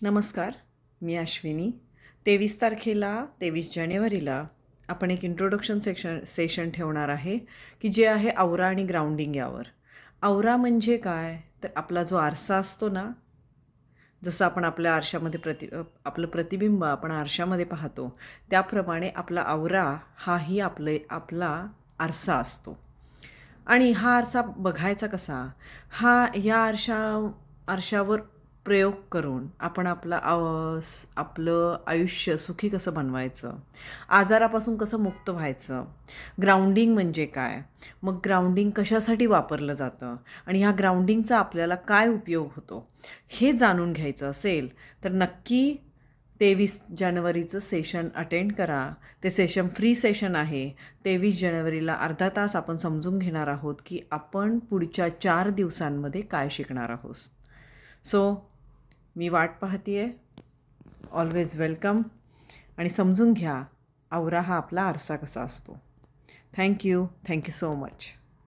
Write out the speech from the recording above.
नमस्कार, मी अश्विनी. 23 तारखेला 23 जानेवारीला आपण एक इंट्रोडक्शन सेशन ठेवणार आहे की जे आहे औरा आणि ग्राउंडिंग यावर. औरा म्हणजे काय तर आपला जो आरसा असतो ना, जसं आपण आपल्या आरशामध्ये आपलं प्रतिबिंब आपण आरशामध्ये पाहतो, त्याप्रमाणे आपला औरा हाही आपला आरसा असतो. आणि हा आरसा बघायचा कसा, हा या आरशावर प्रयोग करून आपण आपलं आयुष्य सुखी कसं बनवायचं, आजारापासून कसं मुक्त व्हायचं, ग्राउंडिंग म्हणजे काय, मग ग्राउंडिंग कशासाठी वापरलं जातं आणि ह्या ग्राउंडिंगचा आपल्याला काय उपयोग होतो, हे जाणून घ्यायचं असेल तर नक्की 23 जानेवारीचं सेशन अटेंड करा. ते सेशन फ्री सेशन आहे. 23 जानेवारीला अर्धा तास आपण समजून घेणार आहोत की आपण पुढच्या 4 दिवसांमध्ये काय शिकणार आहोत. सो मी वाट पाहते आहे. Always welcome. आणि समजून घ्या औरा हा आपला आरसा कसा असतो. Thank you so much.